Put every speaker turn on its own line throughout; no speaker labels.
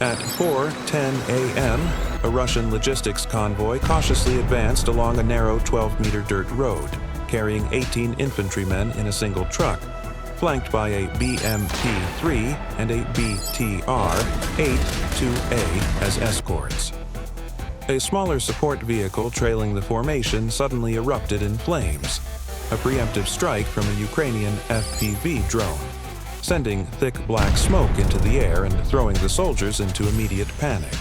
At 4:10 a.m., a Russian logistics convoy cautiously advanced along a narrow 12-meter dirt road, carrying 18 infantrymen in a single truck, flanked by a BMP-3 and a BTR-82A as escorts. A smaller support vehicle trailing the formation suddenly erupted in flames, a preemptive strike from a Ukrainian FPV drone, sending thick black smoke into the air and throwing the soldiers into immediate panic.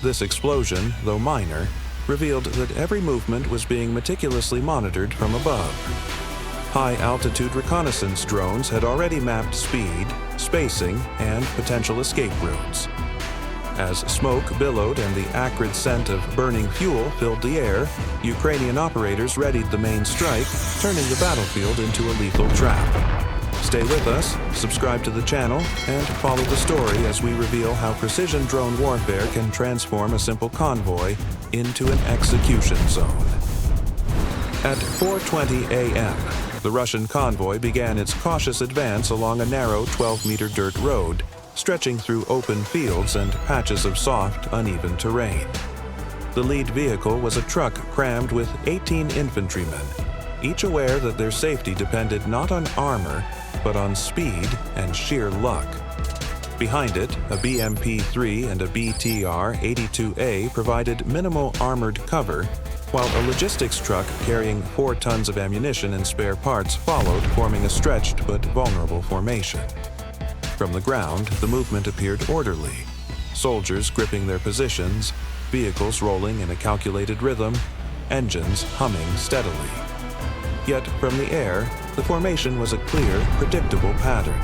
This explosion, though minor, revealed that every movement was being meticulously monitored from above. High-altitude reconnaissance drones had already mapped speed, spacing, and potential escape routes. As smoke billowed and the acrid scent of burning fuel filled the air, Ukrainian operators readied the main strike, turning the battlefield into a lethal trap. Stay with us, subscribe to the channel, and follow the story as we reveal how precision drone warfare can transform a simple convoy into an execution zone. At 4:20 a.m., the Russian convoy began its cautious advance along a narrow 12-meter dirt road, stretching through open fields and patches of soft, uneven terrain. The lead vehicle was a truck crammed with 18 infantrymen, each aware that their safety depended not on armor, but on speed and sheer luck. Behind it, a BMP-3 and a BTR-82A provided minimal armored cover, while a logistics truck carrying 4 tons of ammunition and spare parts followed, forming a stretched but vulnerable formation. From the ground, the movement appeared orderly. Soldiers gripping their positions, vehicles rolling in a calculated rhythm, engines humming steadily. Yet, from the air, the formation was a clear, predictable pattern.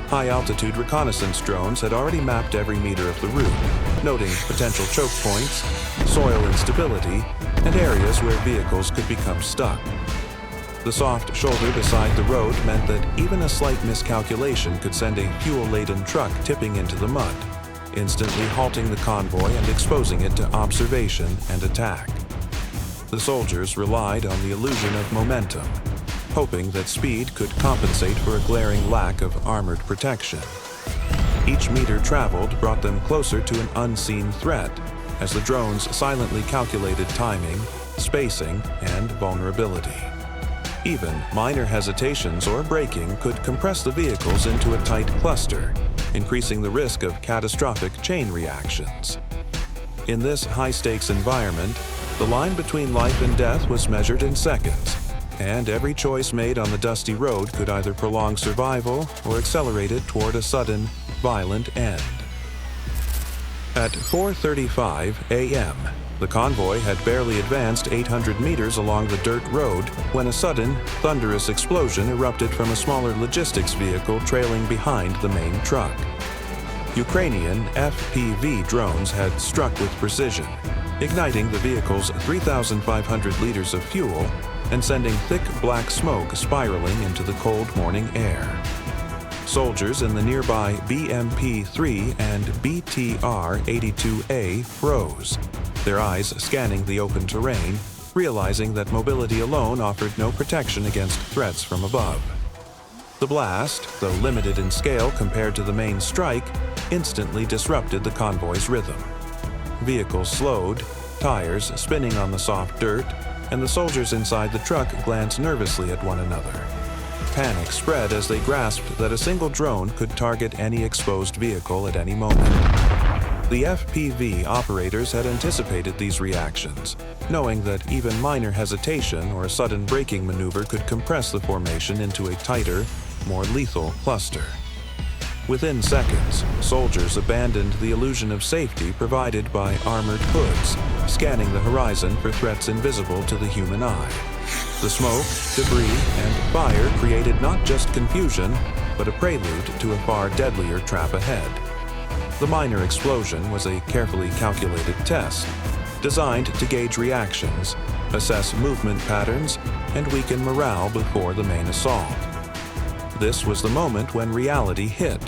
High-altitude reconnaissance drones had already mapped every meter of the route, noting potential choke points, soil instability, and areas where vehicles could become stuck. The soft shoulder beside the road meant that even a slight miscalculation could send a fuel-laden truck tipping into the mud, instantly halting the convoy and exposing it to observation and attack. The soldiers relied on the illusion of momentum, hoping that speed could compensate for a glaring lack of armored protection. Each meter traveled brought them closer to an unseen threat, as the drones silently calculated timing, spacing, and vulnerability. Even minor hesitations or braking could compress the vehicles into a tight cluster, increasing the risk of catastrophic chain reactions. In this high-stakes environment, the line between life and death was measured in seconds, and every choice made on the dusty road could either prolong survival or accelerate it toward a sudden, violent end. At 4:35 a.m., the convoy had barely advanced 800 meters along the dirt road when a sudden, thunderous explosion erupted from a smaller logistics vehicle trailing behind the main truck. Ukrainian FPV drones had struck with precision, igniting the vehicle's 3,500 liters of fuel and sending thick black smoke spiraling into the cold morning air. Soldiers in the nearby BMP-3 and BTR-82A froze, their eyes scanning the open terrain, realizing that mobility alone offered no protection against threats from above. The blast, though limited in scale compared to the main strike, instantly disrupted the convoy's rhythm. Vehicles slowed, tires spinning on the soft dirt, and the soldiers inside the truck glanced nervously at one another. Panic spread as they grasped that a single drone could target any exposed vehicle at any moment. The FPV operators had anticipated these reactions, knowing that even minor hesitation or a sudden braking maneuver could compress the formation into a tighter, more lethal cluster. Within seconds, soldiers abandoned the illusion of safety provided by armored hoods, scanning the horizon for threats invisible to the human eye. The smoke, debris, and fire created not just confusion, but a prelude to a far deadlier trap ahead. The minor explosion was a carefully calculated test, designed to gauge reactions, assess movement patterns, and weaken morale before the main assault. This was the moment when reality hit.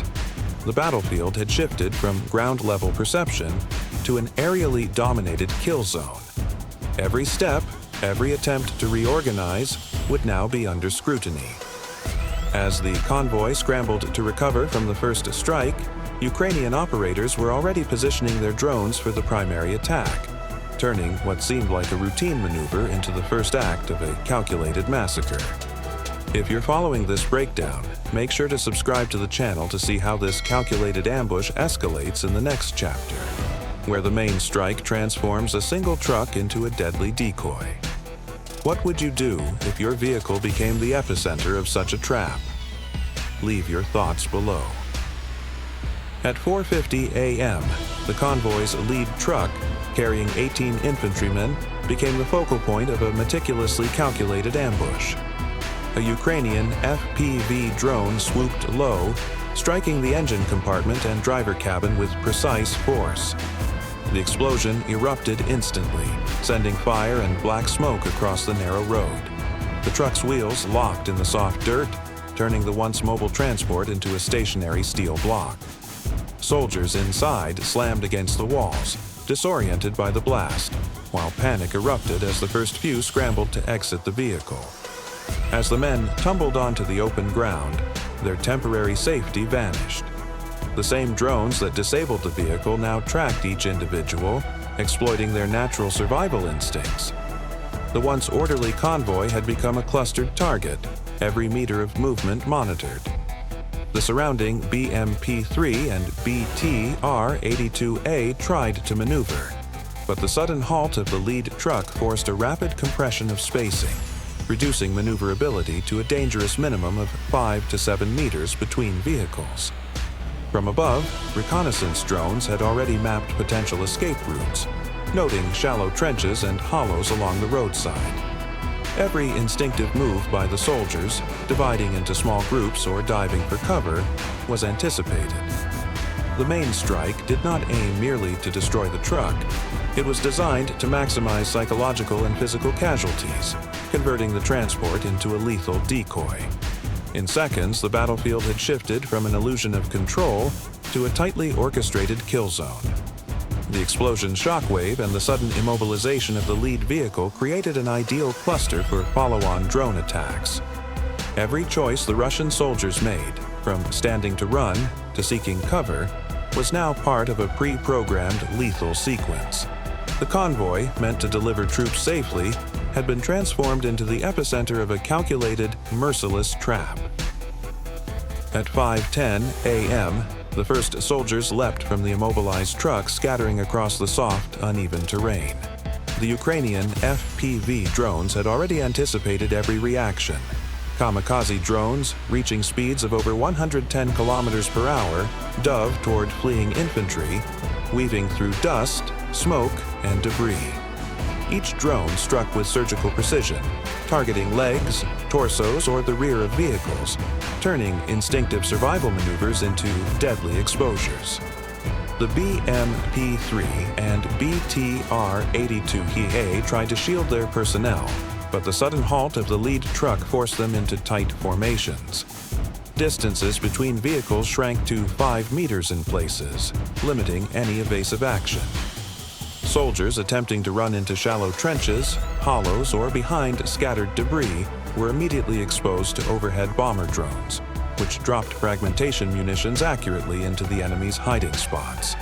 The battlefield had shifted from ground-level perception to an aerially dominated kill zone. Every step, every attempt to reorganize, would now be under scrutiny. As the convoy scrambled to recover from the first strike, Ukrainian operators were already positioning their drones for the primary attack, turning what seemed like a routine maneuver into the first act of a calculated massacre. If you're following this breakdown, make sure to subscribe to the channel to see how this calculated ambush escalates in the next chapter, where the main strike transforms a single truck into a deadly decoy. What would you do if your vehicle became the epicenter of such a trap? Leave your thoughts below. At 4:50 a.m., the convoy's lead truck, carrying 18 infantrymen, became the focal point of a meticulously calculated ambush. A Ukrainian FPV drone swooped low, striking the engine compartment and driver cabin with precise force. The explosion erupted instantly, sending fire and black smoke across the narrow road. The truck's wheels locked in the soft dirt, turning the once mobile transport into a stationary steel block. Soldiers inside slammed against the walls, disoriented by the blast, while panic erupted as the first few scrambled to exit the vehicle. As the men tumbled onto the open ground, their temporary safety vanished. The same drones that disabled the vehicle now tracked each individual, exploiting their natural survival instincts. The once orderly convoy had become a clustered target, every meter of movement monitored. The surrounding BMP-3 and BTR-82A tried to maneuver, but the sudden halt of the lead truck forced a rapid compression of spacing, reducing maneuverability to a dangerous minimum of 5 to 7 meters between vehicles. From above, reconnaissance drones had already mapped potential escape routes, noting shallow trenches and hollows along the roadside. Every instinctive move by the soldiers, dividing into small groups or diving for cover, was anticipated. The main strike did not aim merely to destroy the truck. It was designed to maximize psychological and physical casualties, converting the transport into a lethal decoy. In seconds, the battlefield had shifted from an illusion of control to a tightly orchestrated kill zone. The explosion shockwave and the sudden immobilization of the lead vehicle created an ideal cluster for follow-on drone attacks. Every choice the Russian soldiers made, from standing to run to seeking cover, was now part of a pre-programmed lethal sequence. The convoy, meant to deliver troops safely, had been transformed into the epicenter of a calculated, merciless trap. At 5:10 a.m., the first soldiers leapt from the immobilized truck, scattering across the soft, uneven terrain. The Ukrainian FPV drones had already anticipated every reaction. Kamikaze drones, reaching speeds of over 110 kilometers per hour, dove toward fleeing infantry, weaving through dust, smoke, and debris. Each drone struck with surgical precision, targeting legs, torsos, or the rear of vehicles, turning instinctive survival maneuvers into deadly exposures. The BMP-3 and BTR-82A tried to shield their personnel, but the sudden halt of the lead truck forced them into tight formations. Distances between vehicles shrank to 5 meters in places, limiting any evasive action. Soldiers attempting to run into shallow trenches, hollows, or behind scattered debris were immediately exposed to overhead bomber drones, which dropped fragmentation munitions accurately into the enemy's hiding spots.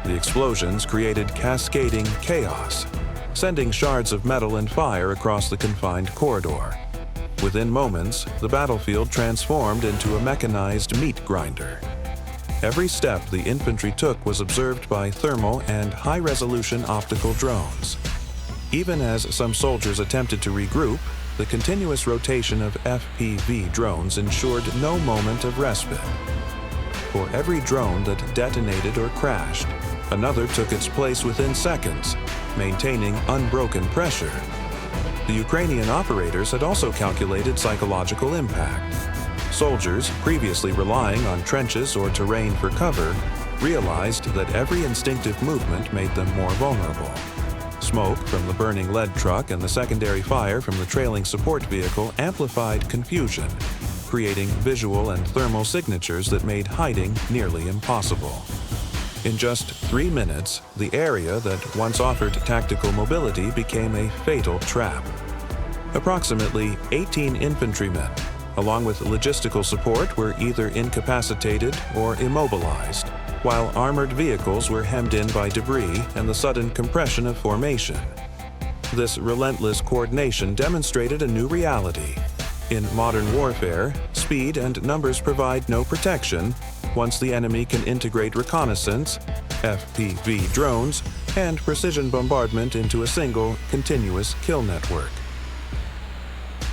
The explosions created cascading chaos, sending shards of metal and fire across the confined corridor. Within moments, the battlefield transformed into a mechanized meat grinder. Every step the infantry took was observed by thermal and high-resolution optical drones. Even as some soldiers attempted to regroup, the continuous rotation of FPV drones ensured no moment of respite. For every drone that detonated or crashed, another took its place within seconds, maintaining unbroken pressure. The Ukrainian operators had also calculated psychological impact. Soldiers, previously relying on trenches or terrain for cover, realized that every instinctive movement made them more vulnerable. Smoke from the burning lead truck and the secondary fire from the trailing support vehicle amplified confusion, creating visual and thermal signatures that made hiding nearly impossible. In just 3 minutes, the area that once offered tactical mobility became a fatal trap. Approximately 18 infantrymen, along with logistical support, were either incapacitated or immobilized, while armored vehicles were hemmed in by debris and the sudden compression of formation. This relentless coordination demonstrated a new reality. In modern warfare, speed and numbers provide no protection once the enemy can integrate reconnaissance, FPV drones, and precision bombardment into a single, continuous kill network.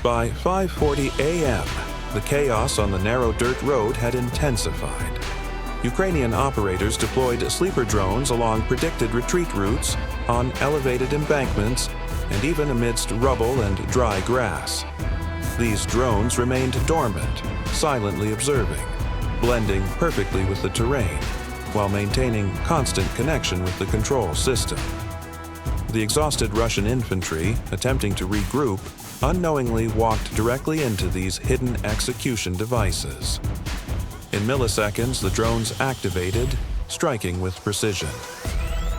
By 5:40 a.m., the chaos on the narrow dirt road had intensified. Ukrainian operators deployed sleeper drones along predicted retreat routes, on elevated embankments, and even amidst rubble and dry grass. These drones remained dormant, silently observing, blending perfectly with the terrain, while maintaining constant connection with the control system. The exhausted Russian infantry, attempting to regroup, unknowingly walked directly into these hidden execution devices. In milliseconds, the drones activated, striking with precision.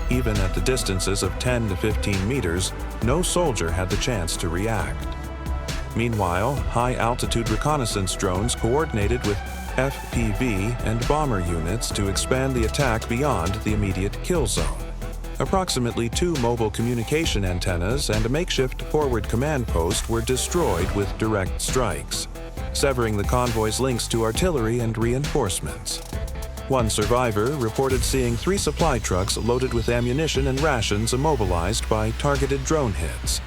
Even at the distances of 10 to 15 meters, no soldier had the chance to react. Meanwhile, high-altitude reconnaissance drones coordinated with FPV and bomber units to expand the attack beyond the immediate kill zone. Approximately 2 mobile communication antennas and a makeshift forward command post were destroyed with direct strikes, severing the convoy's links to artillery and reinforcements. One survivor reported seeing 3 supply trucks loaded with ammunition and rations immobilized by targeted drone hits,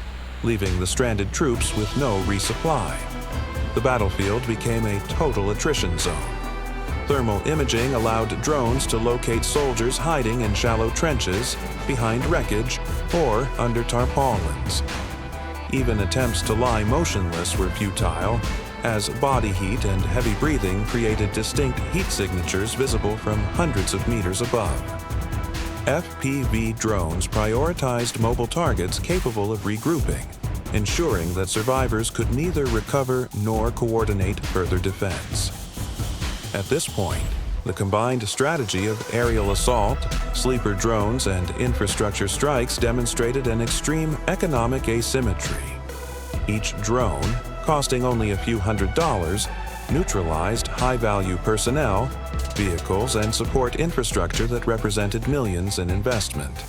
leaving the stranded troops with no resupply. The battlefield became a total attrition zone. Thermal imaging allowed drones to locate soldiers hiding in shallow trenches, behind wreckage, or under tarpaulins. Even attempts to lie motionless were futile, as body heat and heavy breathing created distinct heat signatures visible from hundreds of meters above. FPV drones prioritized mobile targets capable of regrouping, ensuring that survivors could neither recover nor coordinate further defense. At this point, the combined strategy of aerial assault, sleeper drones, and infrastructure strikes demonstrated an extreme economic asymmetry. Each drone, costing only a few $100s, neutralized high-value personnel, vehicles, and support infrastructure that represented millions in investment.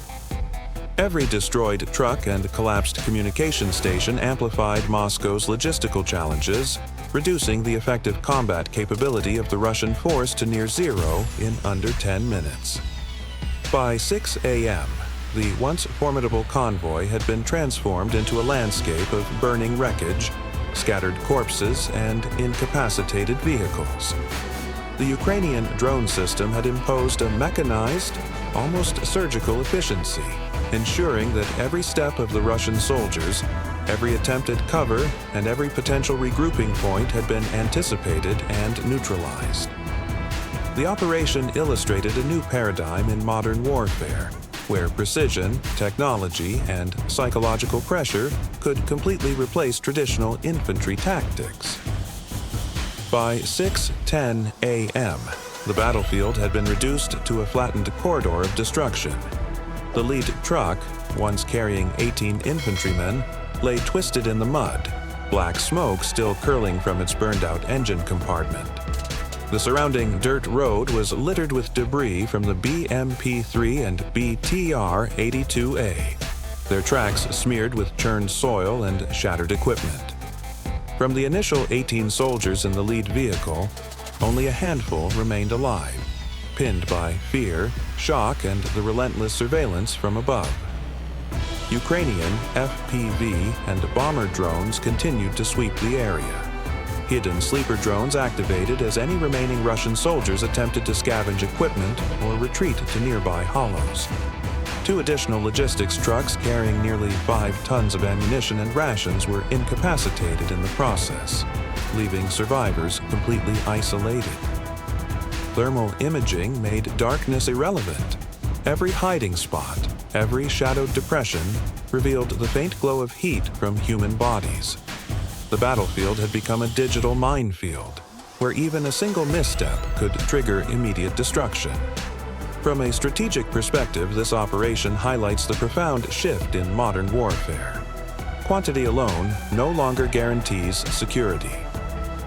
Every destroyed truck and collapsed communication station amplified Moscow's logistical challenges, reducing the effective combat capability of the Russian force to near zero in under 10 minutes. By 6 a.m., the once formidable convoy had been transformed into a landscape of burning wreckage, scattered corpses, and incapacitated vehicles. The Ukrainian drone system had imposed a mechanized, almost surgical efficiency, ensuring that every step of the Russian soldiers, every attempted cover, and every potential regrouping point had been anticipated and neutralized. The operation illustrated a new paradigm in modern warfare, where precision, technology, and psychological pressure could completely replace traditional infantry tactics. By 6:10 a.m., the battlefield had been reduced to a flattened corridor of destruction. The lead truck, once carrying 18 infantrymen, lay twisted in the mud, black smoke still curling from its burned-out engine compartment. The surrounding dirt road was littered with debris from the BMP-3 and BTR-82A, their tracks smeared with churned soil and shattered equipment. From the initial 18 soldiers in the lead vehicle, only a handful remained alive, pinned by fear, shock, and the relentless surveillance from above. Ukrainian FPV and bomber drones continued to sweep the area. Hidden sleeper drones activated as any remaining Russian soldiers attempted to scavenge equipment or retreat to nearby hollows. 2 additional logistics trucks carrying nearly 5 tons of ammunition and rations were incapacitated in the process, leaving survivors completely isolated. Thermal imaging made darkness irrelevant. Every hiding spot, every shadowed depression, revealed the faint glow of heat from human bodies. The battlefield had become a digital minefield, where even a single misstep could trigger immediate destruction. From a strategic perspective, this operation highlights the profound shift in modern warfare. Quantity alone no longer guarantees security.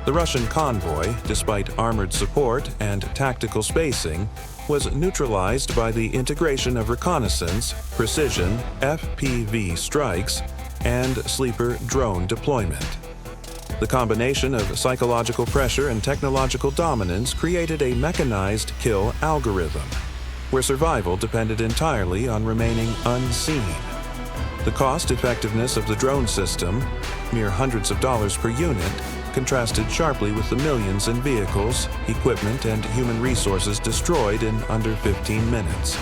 The Russian Convoy, despite armored support and tactical spacing, was neutralized by the integration of reconnaissance, precision, FPV strikes, and sleeper drone deployment. The combination of psychological pressure and technological dominance created a mechanized kill algorithm, where survival depended entirely on remaining unseen. The cost-effectiveness of the drone system, mere hundreds of dollars per unit, contrasted sharply with the millions in vehicles, equipment, and human resources destroyed in under 15 minutes.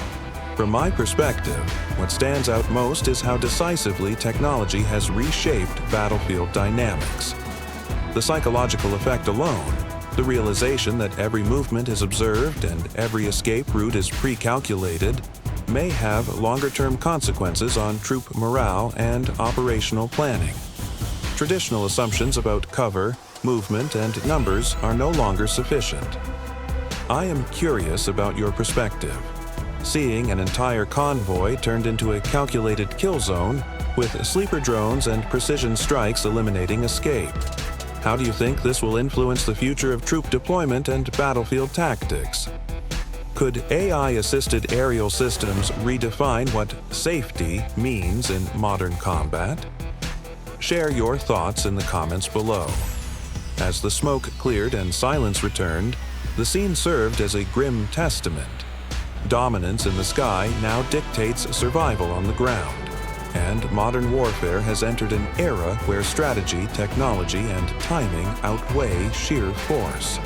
From my perspective, what stands out most is how decisively technology has reshaped battlefield dynamics. The psychological effect alone, the realization that every movement is observed and every escape route is pre-calculated, may have longer-term consequences on troop morale and operational planning. Traditional assumptions about cover, movement, and numbers are no longer sufficient. I am curious about your perspective. Seeing an entire convoy turned into a calculated kill zone, with sleeper drones and precision strikes eliminating escape. How do you think this will influence the future of troop deployment and battlefield tactics? Could AI-assisted aerial systems redefine what safety means in modern combat? Share your thoughts in the comments below. As the smoke cleared and silence returned, the scene served as a grim testament. Dominance in the sky now dictates survival on the ground, and modern warfare has entered an era where strategy, technology, and timing outweigh sheer force.